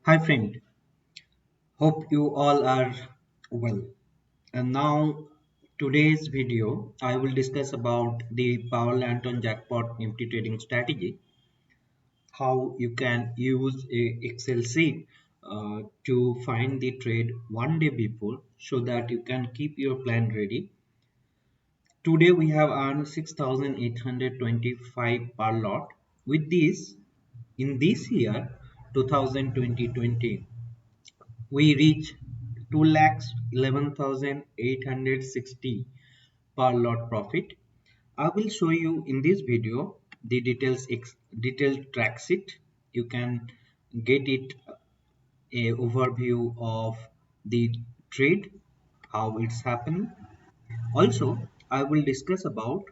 Hi friend, hope you all are well. And now today's video I will discuss about the Power Lantern jackpot nifty trading strategy, how you can use a Excel sheet to find the trade one day before so that you can keep your plan ready. Today we have earned 6,825 per lot. With this, in this year 2020 we reach 2,11,860 per lot profit. I will show you in this video the detailed track sheet. You can get it a overview of the trade, how it's happening. Also, I will discuss about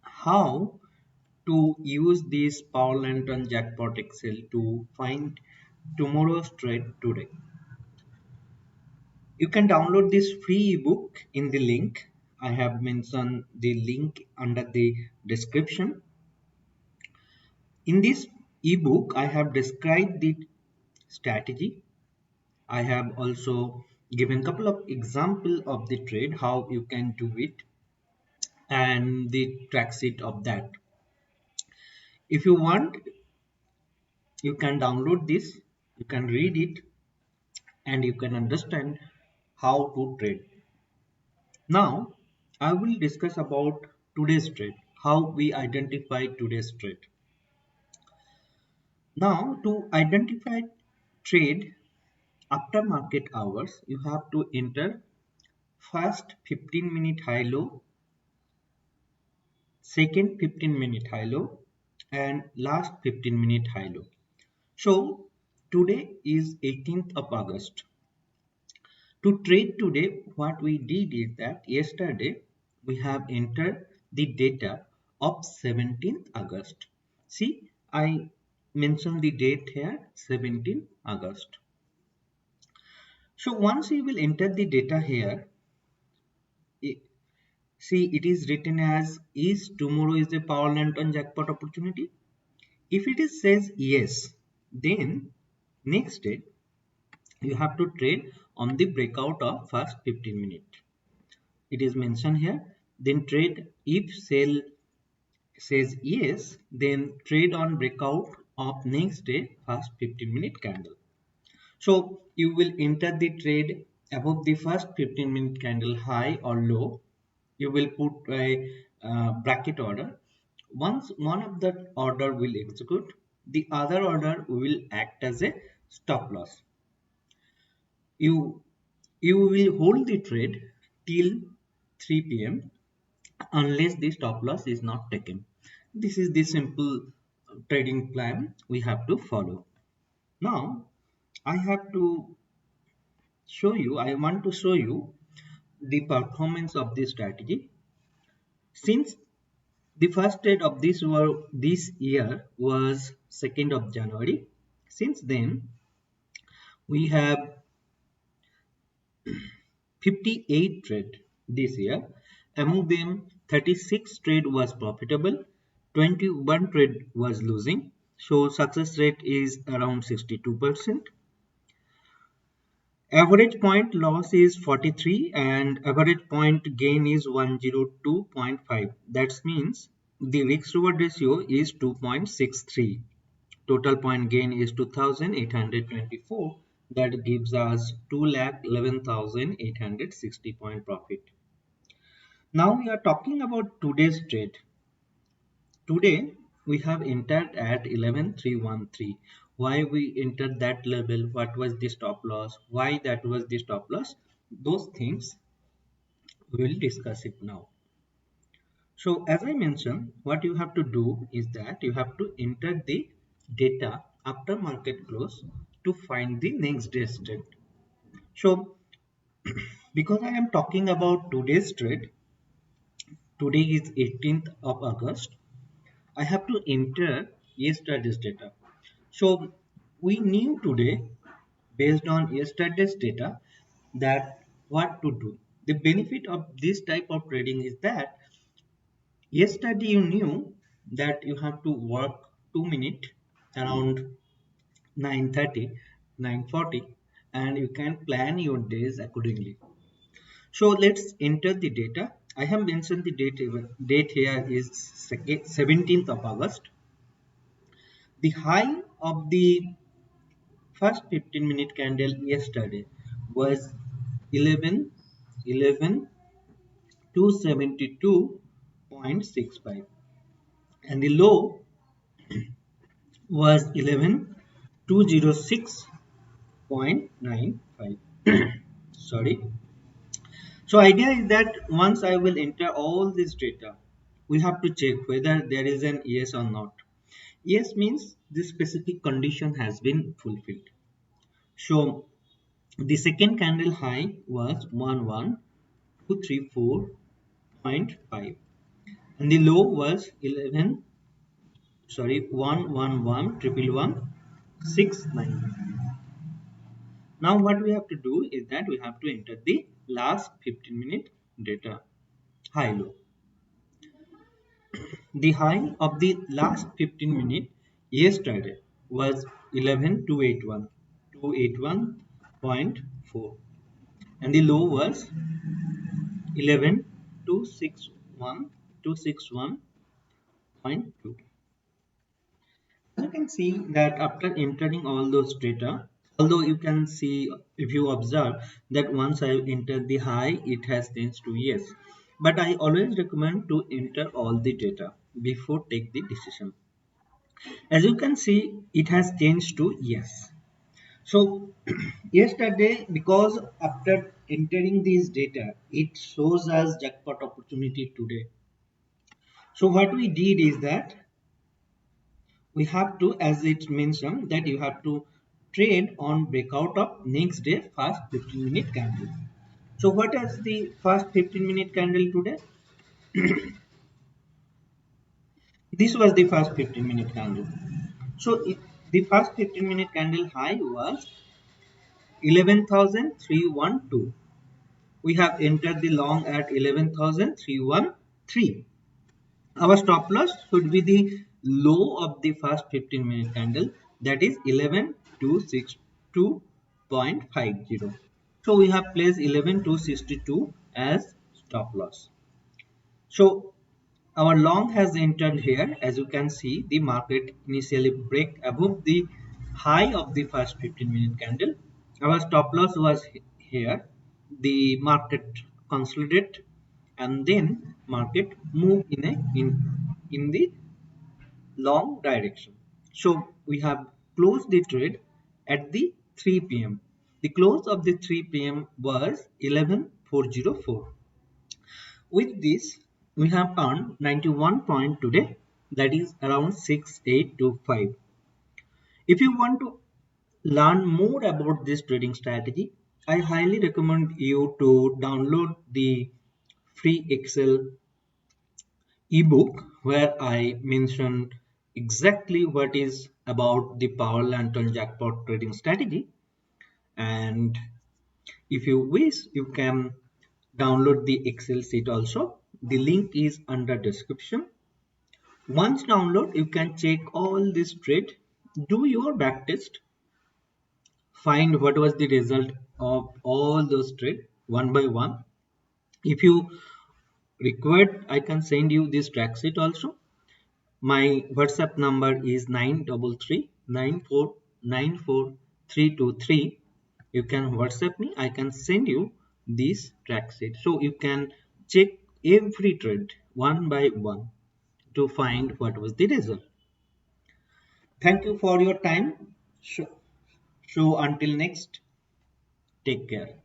how to use this Power Lantern Jackpot Excel to find tomorrow's trade today. You can download this free ebook in the link. I have mentioned the link under the description. In this ebook, I have described the strategy. I have also given a couple of examples of the trade, how you can do it, and the track sheet of that. If you want, you can download this, you can read it, and you can understand how to trade. Now, I will discuss about today's trade, how we identify today's trade. Now, to identify trade after market hours, you have to enter first 15-minute high low, second 15-minute high low, and last 15-minute high low. So, today is 18th of August. To trade today, what we did is that yesterday we have entered the data of 17th August. See, I mentioned the date here, 17th August. So once you will enter the data here, see it is written as is tomorrow is a Power Lantern jackpot opportunity. If it is says yes, then next day you have to trade on the breakout of first 15 minutes. It is mentioned here. Then trade if sell says yes, then trade on breakout of next day first 15-minute candle. So you will enter the trade above the first 15-minute candle high or low. You will put a bracket order. Once one of that order will execute, the other order will act as a stop loss. You will hold the trade till 3 p.m. unless the stop loss is not taken. This is the simple trading plan we have to follow. Now, I want to show you the performance of this strategy. Since the first trade of this year was 2nd of January, since then we have 58 trade this year. Among them, 36 trade was profitable, 21 trade was losing. So success rate is around 62%. Average point loss is 43 and average point gain is 102.5. That means the risk reward ratio is 2.63. Total point gain is 2,824. That gives us 2,11,860 point profit. Now we are talking about today's trade. Today we have entered at 11,313. Why we entered that level? What was the stop loss? Why that was the stop loss? Those things we will discuss it now. So as I mentioned, what you have to do is that you have to enter the data after market close to find the next day's trade. So because I am talking about today's trade, today is 18th of August. I have to enter yesterday's data. So we knew today, based on yesterday's data, that what to do. The benefit of this type of trading is that yesterday you knew that you have to work 2 minutes around 9:30, 9:40, and you can plan your days accordingly. So let's enter the data. I have mentioned the date here is 17th of August. The high of the first 15-minute candle yesterday was 11 11 272.65, and the low was 11 206.95. Sorry. So idea is that once I will enter all this data, we have to check whether there is an yes or not. Yes means this specific condition has been fulfilled. So the second candle high was 11234.5, and the low was 11 sorry 111,111,690. Now what we have to do is that we have to enter the last 15-minute data, high low. The high of the last 15 minutes yesterday was 11,281.4, and the low was 11,261.2. You can see that after entering all those data, although you can see, if you observe, that once I enter the high, it has changed to yes. But I always recommend to enter all the data before take the decision. As you can see, it has changed to yes. So yesterday, because after entering these data, it shows us jackpot opportunity today. So what we did is that we have to, as it mentioned, that you have to trade on breakout of next day first 15-minute candle. So what is the first 15-minute candle today? This was the first 15-minute candle. So the first 15-minute candle high was 11,312. We have entered the long at 11,313. Our stop loss should be the low of the first 15-minute candle, that is 11,262.50. So we have placed 11,262 as stop loss. So our long has entered here. As you can see, the market initially break above the high of the first 15-minute candle. Our stop loss was here. The market consolidate, and then market move in the long direction. So we have closed the trade at the 3 p.m. The close of the 3 p.m. was 11,404. With this, we have earned 91 point today, that is around 6825. If you want to learn more about this trading strategy, I highly recommend you to download the free Excel ebook where I mentioned exactly what is about the Power Lantern jackpot trading strategy. And if you wish, you can download the Excel sheet also. The link is under description. Once download, you can check all this trade, do your back test, find what was the result of all those trade one by one. If you required, I can send you this track sheet also. My WhatsApp number is 933 You can WhatsApp me. I can send you this track sheet. So you can check every trade one by one to find what was the result. Thank you for your time. So until next, take care.